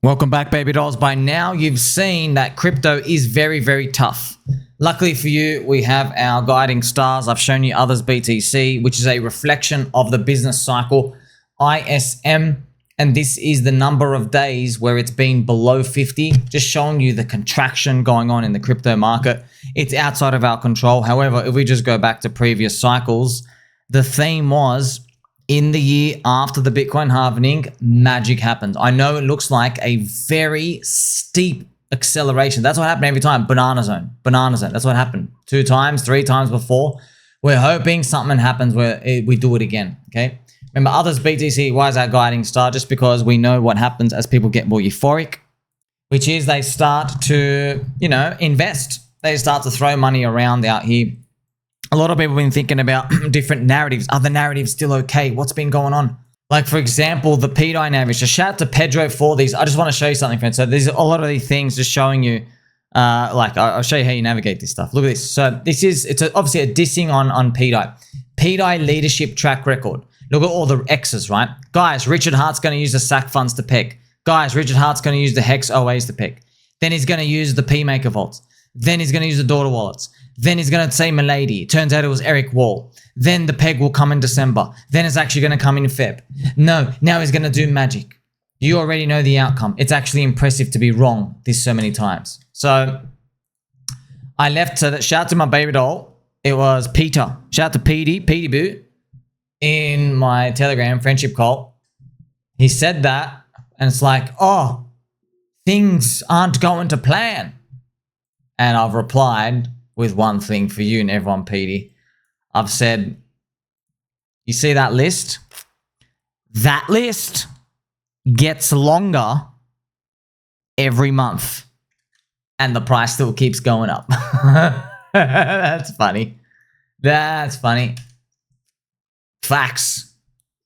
Welcome back, baby dolls. By now, you've seen that crypto is very, very tough. Luckily for you, we have our guiding stars. I've shown you others BTC, which is a reflection of the business cycle, ISM, and this is the number of days where it's been below 50, just showing you the contraction going on in the crypto market. It's outside of our control. However, if we just go back to previous cycles, the theme was in the year after the Bitcoin halving, magic happens. I know it looks like a very steep acceleration. That's what happened every time. Banana zone. That's what happened 2 times, 3 times before. We're hoping something happens where we do it again. Okay. Remember, others BTC, why is our guiding star? Just because we know what happens as people get more euphoric, which is they start to, invest. They start to throw money around out here. A lot of people have been thinking about different narratives. Are the narratives still okay? What's been going on? Like, for example, the pDAI narrative. So shout out to Pedro for these. I just want to show you something, friends. So there's a lot of these things just showing you, I'll show you how you navigate this stuff. Look at this. So it's obviously a dissing on pDAI. pDAI leadership track record. Look at all the X's, right? Guys, Richard Hart's going to use the SAC funds to peg. Guys, Richard Hart's going to use the Hex OAs to peg. Then he's going to use the PMaker vaults. Then he's going to use the daughter wallets. Then he's going to say milady. It turns out it was Eric Wall. Then the peg will come in December. Then it's actually going to come in Feb. No, now he's going to do magic. You already know the outcome. It's actually impressive to be wrong this so many times. So I left to shout out to my baby doll. It was Peter. Shout out to Petey Boo in my Telegram friendship call. He said that and it's like, oh, things aren't going to plan. And I've replied with one thing for you and everyone, Petey. I've said, you see that list? That list gets longer every month. And the price still keeps going up. That's funny. That's funny. Facts.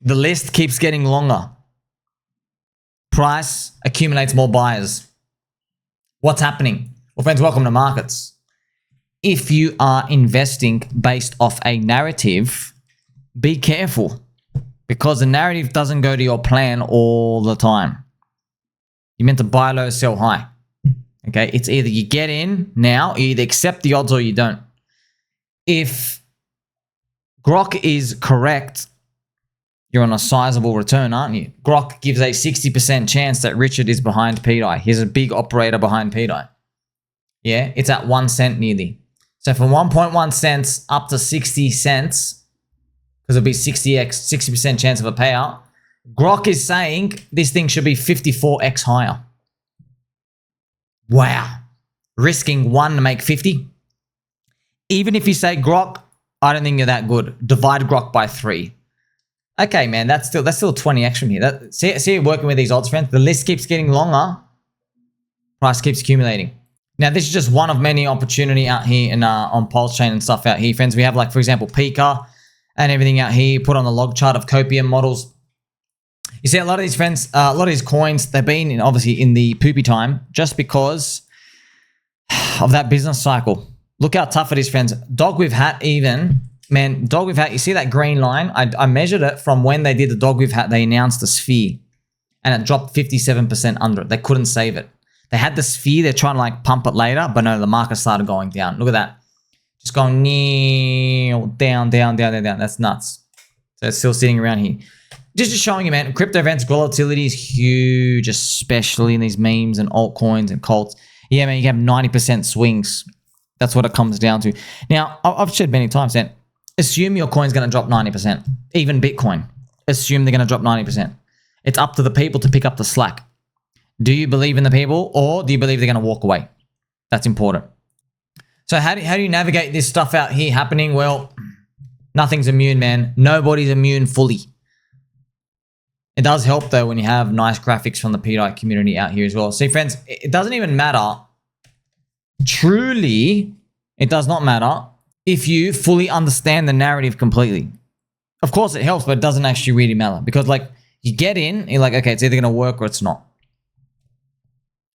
The list keeps getting longer. Price accumulates more buyers. What's happening? Well, friends, welcome to markets. If you are investing based off a narrative, be careful because the narrative doesn't go to your plan all the time. You're meant to buy low, sell high. Okay, it's either you get in now, you either accept the odds or you don't. If Grok is correct, you're on a sizable return, aren't you? Grok gives a 60% chance that Richard is behind pDAI. He's a big operator behind pDAI. Yeah, it's at 1 cent nearly. So from 1.1 cents up to 60 cents, because it'll be 60% chance of a payout, Grok is saying this thing should be 54x higher. Wow. Risking 1 to make 50. Even if you say Grok, I don't think you're that good. Divide Grok by 3. Okay, man, that's still 20x from here. See, working with these odds, friends. The list keeps getting longer. Price keeps accumulating. Now, this is just one of many opportunity out here in, on PulseChain and stuff out here, friends. We have, like, for example, Pika and everything out here. Put on the log chart of Copium models. You see, a lot of these friends, a lot of these coins, they've been obviously in the poopy time just because of that business cycle. Look how tough it is, friends. DogWifHat even, man, DogWifHat, you see that green line? I measured it from when they did the DogWifHat. They announced the sphere and it dropped 57% under it. They couldn't save it. They had the sphere. They're trying to like pump it later, but no, the market started going down. Look at that. Just going down. That's nuts. So it's still sitting around here. Just showing you, man, crypto events, volatility is huge, especially in these memes and altcoins and cults. Yeah, man, you have 90% swings. That's what it comes down to. Now, I've said many times that assume your coin's going to drop 90%. Even Bitcoin. Assume they're going to drop 90%. It's up to the people to pick up the slack. Do you believe in the people or do you believe they're going to walk away? That's important. So how do you navigate this stuff out here happening? Well, nothing's immune, man. Nobody's immune fully. It does help, though, when you have nice graphics from the pDAI community out here as well. See, friends, it doesn't even matter. Truly, it does not matter if you fully understand the narrative completely. Of course, it helps, but it doesn't actually really matter. Because, like, you get in, you're like, okay, it's either going to work or it's not.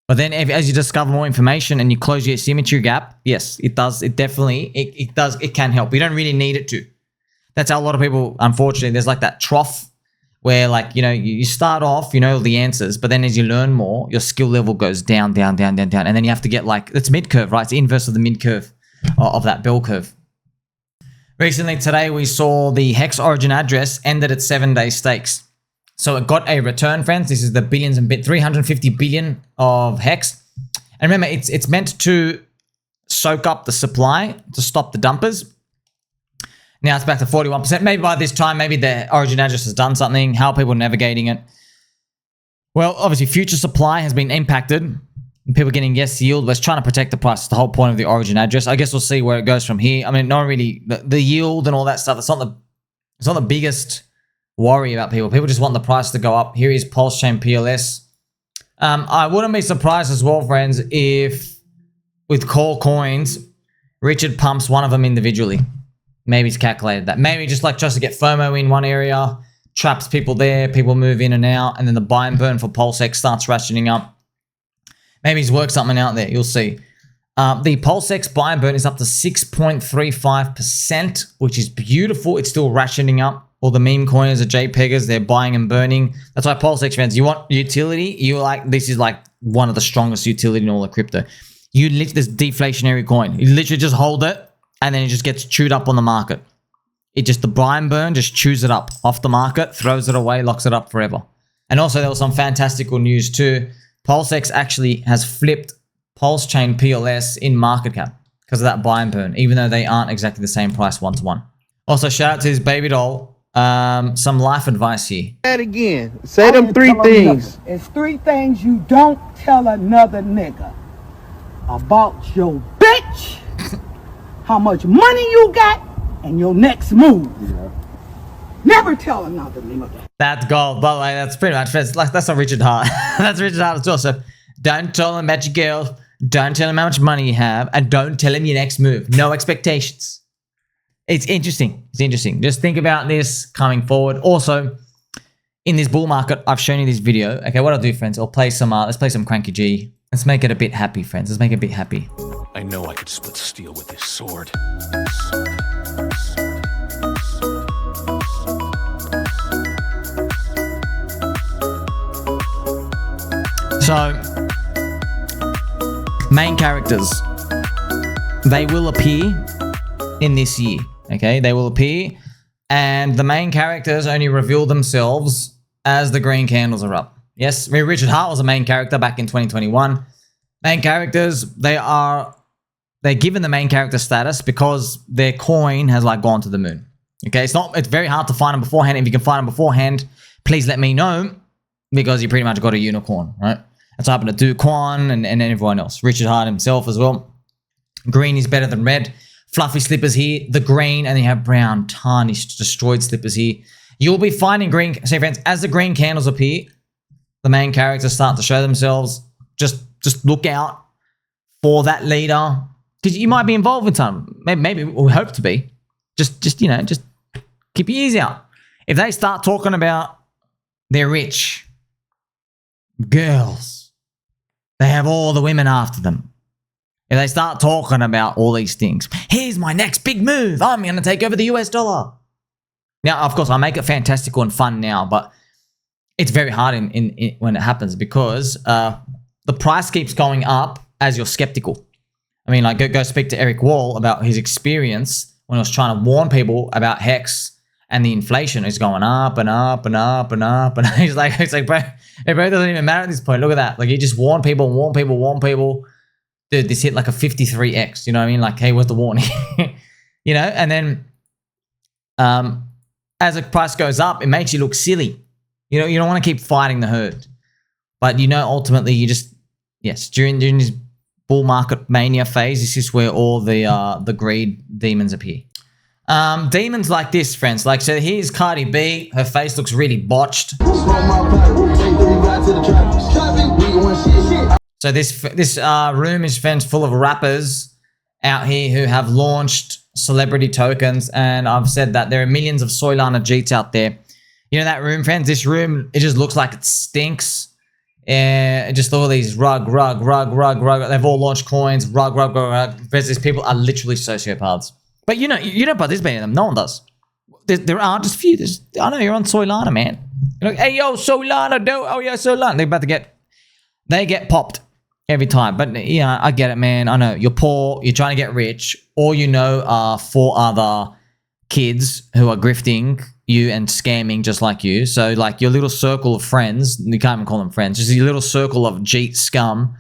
But then as you discover more information and you close your asymmetry gap, yes, it does. It definitely, it does. It can help. You don't really need it to. That's how a lot of people, unfortunately, there's like that trough where like, you know, you start off, you know, the answers, but then as you learn more, your skill level goes down, down, down, down, down. And then you have to get like, it's mid curve, right? It's the inverse of the mid curve of that bell curve. Recently today, we saw the Hex origin address ended at 7-day stakes. So it got a return, friends. This is the billions and 350 billion of Hex. And remember, it's meant to soak up the supply to stop the dumpers. Now it's back to 41%. Maybe by this time, maybe the origin address has done something. How are people navigating it? Well, obviously, future supply has been impacted. People getting yes yield. We're trying to protect the price. It's the whole point of the origin address. I guess we'll see where it goes from here. I mean, not really the yield and all that stuff. It's not the biggest worry about people. People just want the price to go up. Here is PulseChain PLS. I wouldn't be surprised as well, friends, if with call coins, Richard pumps one of them individually. Maybe he's calculated that. Maybe just to get FOMO in one area, traps people there, people move in and out, and then the buy and burn for PulseX starts ratcheting up. Maybe he's worked something out there. You'll see. The PulseX buy and burn is up to 6.35%, which is beautiful. It's still ratcheting up. All the meme coiners, the JPEGers, they're buying and burning. That's why PulseX fans, you want utility. This is like one of the strongest utility in all the crypto. You literally, this deflationary coin. You literally just hold it, and then it just gets chewed up on the market. The buy and burn just chews it up off the market, throws it away, locks it up forever. And also there was some fantastical news too. PulseX actually has flipped PulseChain PLS in market cap because of that buy and burn, even though they aren't exactly the same price one-to-one. Also, shout out to his baby doll. Some life advice here. Say that again. Say them 3 things. It's 3 things you don't tell another nigga. About your bitch, how much money you got, and your next move. Yeah. Never tell another nigga. That's gold. By the way, that's pretty much that's a Richard Hart. That's Richard Hart as well. So don't tell him about your girl. Don't tell him how much money you have, and don't tell him your next move. No expectations. It's interesting. It's interesting. Just think about this coming forward. Also, in this bull market, I've shown you this video. Okay, what I'll do, friends, I'll play some. Let's play some Cranky G. Let's make it a bit happy, friends. Let's make it a bit happy. I know I could split steel with this sword. So, main characters, they will appear in this year, okay? They will appear, and the main characters only reveal themselves as the green candles are up. Yes, Richard Hart was a main character back in 2021. Main characters, they're given the main character status because their coin has gone to the moon. Okay, it's very hard to find them beforehand. If you can find them beforehand, please let me know, because you pretty much got a unicorn, right? That's what happened to Duquan and everyone else. Richard Hart himself as well. Green is better than red. Fluffy slippers here, the green, and then you have brown, tarnished, destroyed slippers here. You'll be finding green. So friends, as the green candles appear, the main characters start to show themselves. Just look out for that leader, because you might be involved with some. Maybe we hope to be. Just keep your ears out. If they start talking about they're rich, girls, they have all the women after them. If they start talking about all these things, here's my next big move. I'm going to take over the US dollar. Now, of course, I make it fantastical and fun now, but it's very hard in when it happens, because the price keeps going up as you're skeptical. I mean, go speak to Eric Wall about his experience when he was trying to warn people about Hex and the inflation is going up and up and up and up. And he's like, bro, it doesn't even matter at this point. Look at that. He just warn people. Dude, this hit a 53x. You know what I mean? Hey, where's the warning? And then as the price goes up, it makes you look silly. You don't want to keep fighting the herd. But ultimately you just, yes, during this bull market mania phase, this is where all the greed demons appear. Demons like this, friends. So here's Cardi B. Her face looks really botched. So this room is, friends, full of rappers out here who have launched celebrity tokens, and I've said that there are millions of Solana Jeets out there. That room, friends? This room, it just looks like it stinks. Just all these rug. They've all launched coins. Rug. These people are literally sociopaths. But you don't participate in them. No one does. There are just few. I know you're on Solana, man. You're like, hey, yo, Solana, no. Oh, yeah, Solana. They're about to get popped every time. But, yeah, I get it, man. I know. You're poor. You're trying to get rich. All you know are 4 other kids who are grifting you and scamming just like you. So, like, your little circle of friends, you can't even call them friends, just your little circle of Jeet scum,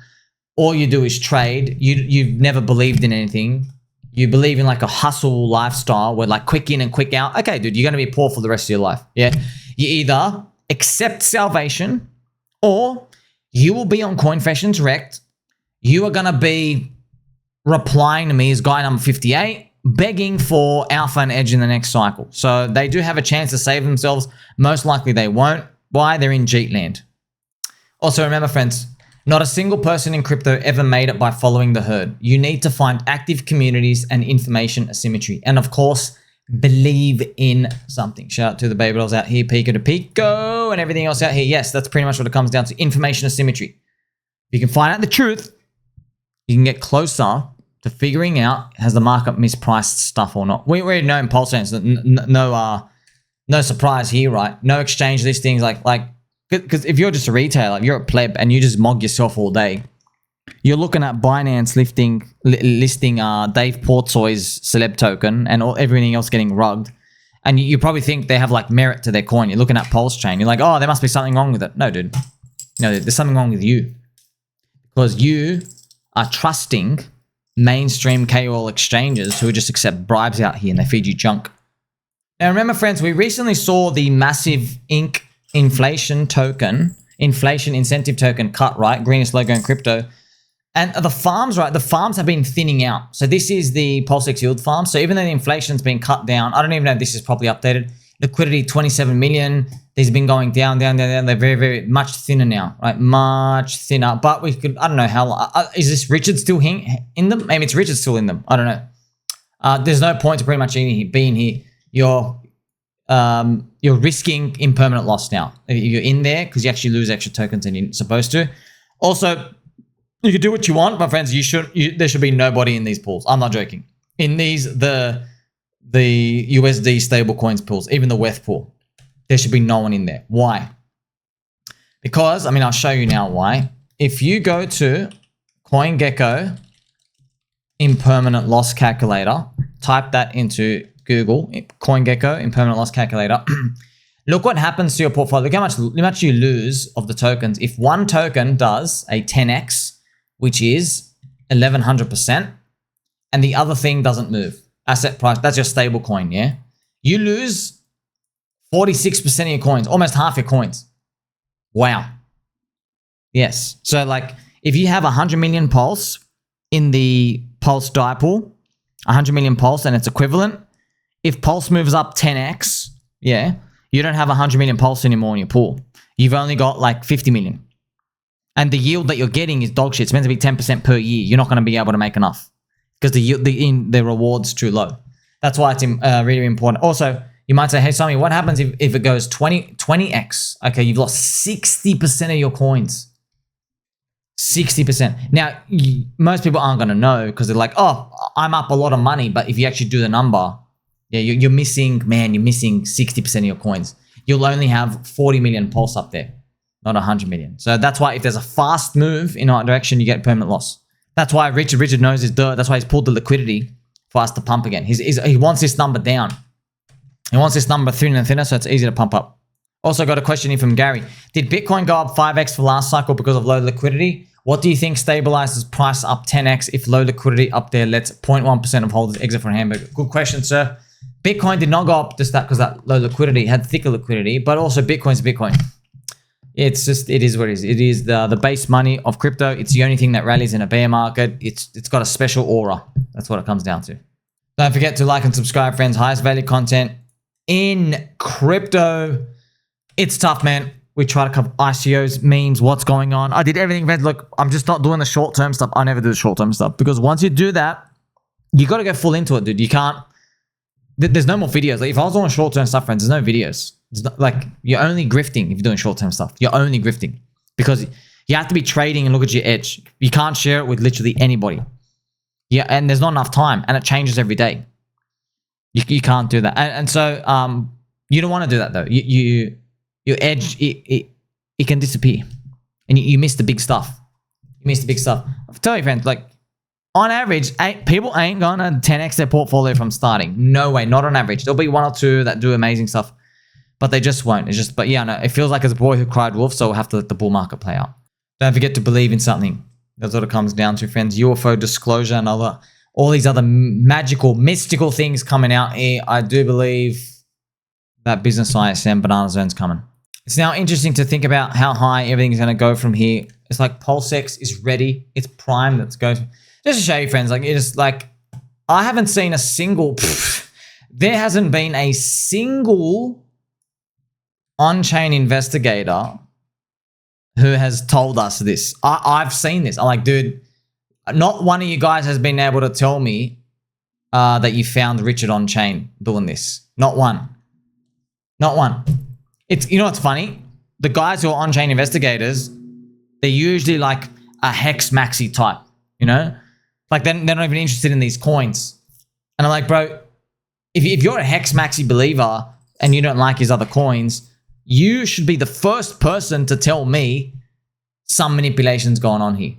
all you do is trade. You've never believed in anything. You believe in, like, a hustle lifestyle where, like, quick in and quick out. Okay, dude, you're going to be poor for the rest of your life. Yeah? You either accept salvation or you will be on Confessions Wrecked. You are going to be replying to me as guy number 58, begging for alpha and edge in the next cycle. So they do have a chance to save themselves. Most likely they won't. Why? They're in Jeet land. Also, remember, friends, not a single person in crypto ever made it by following the herd. You need to find active communities and information asymmetry. And of course, believe in something. Shout out to the baby dolls out here, Pico to Pico, and everything else out here. Yes, that's pretty much what it comes down to. Information asymmetry. If you can find out the truth, you can get closer to figuring out, has the market mispriced stuff or not. We already know in PulseX that no surprise here, right? No exchange listings, like because if you're just a retailer, if you're a pleb and you just mog yourself all day, you're looking at Binance listing Dave PortSoy's celeb token and everything else getting rugged, and you probably think they have like merit to their coin. You're looking at PulseChain, you're like, oh, there must be something wrong with it. No, dude, no, there's something wrong with you because you are trusting mainstream KOL exchanges who just accept bribes out here and they feed you junk. Now remember, friends, we recently saw the massive inflation incentive token cut, right? Greenest logo in crypto. And the farms, right? The farms have been thinning out. So this is the PulseX yield farm. So even though the inflation's been cut down, I don't even know if this is properly updated. Liquidity, 27 million. These have been going down. They're very, very much thinner now, right? Much thinner. But we could, I don't know how, is this Richard still in them? Maybe it's Richard still in them. I don't know. There's no point to pretty much being here. You're risking impermanent loss now. You're in there because you actually lose extra tokens than you're supposed to. Also, you can do what you want, my friends. There should be nobody in these pools. I'm not joking. In these, the USD stablecoins pools, even the WETH pool, there should be no one in there. Why? Because, I mean, I'll show you now why. If you go to CoinGecko impermanent loss calculator, type that into Google, CoinGecko impermanent loss calculator. Look what happens to your portfolio. Look how much you lose of the tokens. If one token does a 10x, which is 1100%, and the other thing doesn't move. Asset price, that's your stable coin, yeah? You lose 46% of your coins, almost half your coins. Wow. Yes. So like if you have 100 million pulse in the pulse DAI pool, 100 million pulse and it's equivalent, if pulse moves up 10x, yeah, you don't have 100 million pulse anymore in your pool. You've only got like 50 million. And the yield that you're getting is dog shit. It's meant to be 10% per year. You're not going to be able to make enough because the reward's too low. That's why it's really important. Also, you might say, hey, Sammy, what happens if it goes 20x? Okay, you've lost 60% of your coins. 60%. Now, most people aren't going to know because they're like, oh, I'm up a lot of money. But if you actually do the number, yeah, you're missing 60% of your coins. You'll only have 40 million pulse up there, not 100 million. So that's why if there's a fast move in our direction, you get permanent loss. That's why Richard knows his dirt. That's why he's pulled the liquidity for us to pump again. He wants this number down. He wants this number thinner and thinner so it's easy to pump up. Also got a question here from Gary. Did Bitcoin go up 5x for last cycle because of low liquidity? What do you think stabilizes price up 10x if low liquidity up there lets 0.1% of holders exit for a hamburger? Good question, sir. Bitcoin did not go up just that because that low liquidity, it had thicker liquidity, but also Bitcoin's Bitcoin. It's just, it is what it is. It is the base money of crypto. It's the only thing that rallies in a bear market. It's got a special aura. That's what it comes down to. Don't forget to like and subscribe, friends. Highest value content in crypto. It's tough, man. We try to cover ICOs, memes, what's going on. I did everything, friends. Look, I'm just not doing the short-term stuff. I never do the short-term stuff because once you do that, you got to go full into it, dude. You can't. There's no more videos. Like if I was doing short-term stuff, friends, there's no videos. It's not, like you're only grifting if you're doing short-term stuff. You're only grifting because you have to be trading and look at your edge. You can't share it with literally anybody. Yeah, and there's not enough time, and it changes every day. You can't do that, and so you don't want to do that though. your edge, it can disappear. And you miss the big stuff. You miss the big stuff. I'll tell you, friends, like, on average, people ain't gonna 10x their portfolio from starting. No way, not on average. There'll be one or two that do amazing stuff, but they just won't. It's just, but yeah, no, it feels like it's a boy who cried wolf, so we'll have to let the bull market play out. Don't forget to believe in something. That's what it comes down to, friends. UFO disclosure and all these other magical, mystical things coming out here. I do believe that business ISM banana zone's coming. It's now interesting to think about how high everything's going to go from here. It's like PulseX is ready. It's prime. Let's go. Just to show you, friends, like, it's like, I haven't seen a single, there hasn't been a single on-chain investigator who has told us this. I've seen this. I'm like, dude, not one of you guys has been able to tell me that you found Richard on chain doing this. Not one. Not one. It's, you know what's funny? The guys who are on-chain investigators, they're usually like a hex maxi type, you know? Like, they're not even interested in these coins. And I'm like, bro, if you're a hex maxi believer and you don't like his other coins, you should be the first person to tell me some manipulation's going on here.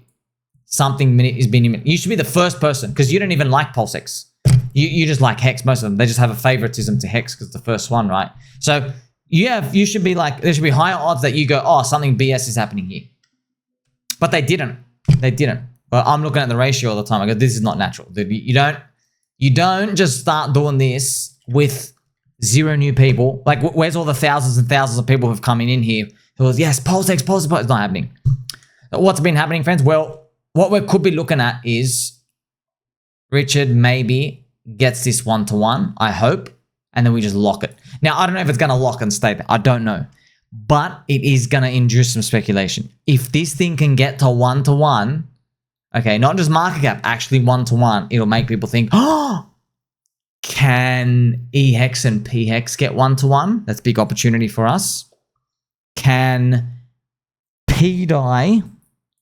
Something is being, you should be the first person, because you don't even like PulseX. You just like Hex, most of them. They just have a favoritism to Hex because it's the first one, right? So you should be like, there should be higher odds that you go, oh, something BS is happening here. But they didn't. They didn't. But I'm looking at the ratio all the time. I go, this is not natural. Dude, you don't just start doing this with zero new people. Like, where's all the thousands and thousands of people who've come in here who was, yes, PulseX, it's not happening. What's been happening, friends? Well, what we could be looking at is Richard maybe gets this one-to-one, I hope, and then we just lock it. Now, I don't know if it's going to lock and stay there. I don't know. But it is going to induce some speculation. If this thing can get to one-to-one, okay, not just market cap, actually one-to-one, it'll make people think, oh, can EHEX and PHEX get one-to-one? That's a big opportunity for us. Can pDAI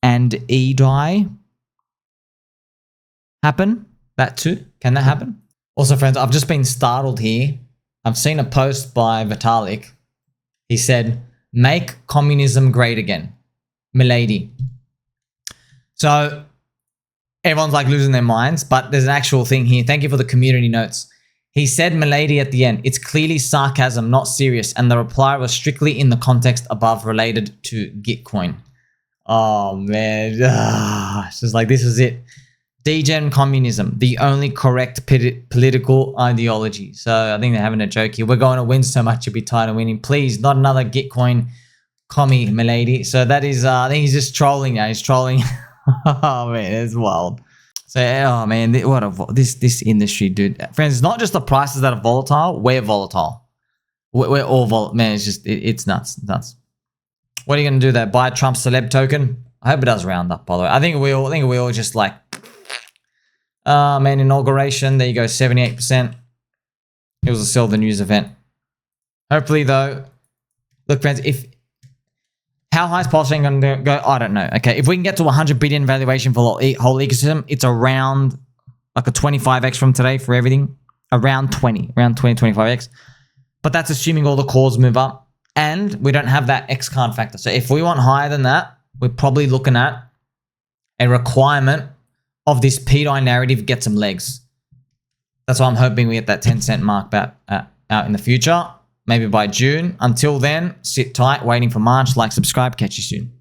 and eDAI happen? That too? Can that happen? Also, friends, I've just been startled here. I've seen a post by Vitalik. He said, make communism great again. Milady. So everyone's like losing their minds, but there's an actual thing here. Thank you for the community notes. He said milady at the end. It's clearly sarcasm, not serious. And the reply was strictly in the context above related to Gitcoin. Oh, man. It's just like, this is it. Degen communism, the only correct political ideology. So I think they're having a joke here. We're going to win so much, you'll be tired of winning. Please, not another Gitcoin commie, milady. So that is, I think he's just trolling now. He's trolling. Oh, man, it's wild. So, oh, man, this industry, dude. Friends, it's not just the prices that are volatile. We're volatile. We're all volatile. Man, it's just, it's nuts. Nuts. What are you going to do there? Buy a Trump celeb token? I hope it does round up, by the way. I think we all just like, man, inauguration. There you go, 78%. It was a sell the news event. Hopefully, though, look, friends, how high is PulseChain going to go? I don't know. Okay, if we can get to 100 billion valuation for the whole ecosystem, it's around like a 25x from today for everything. Around 20, 25x. But that's assuming all the cores move up. And we don't have that X card factor. So if we want higher than that, we're probably looking at a requirement of this pDAI narrative get some legs. That's why I'm hoping we get that 10-cent mark back out in the future. Maybe by June. Until then, sit tight, waiting for March. Like, subscribe. Catch you soon.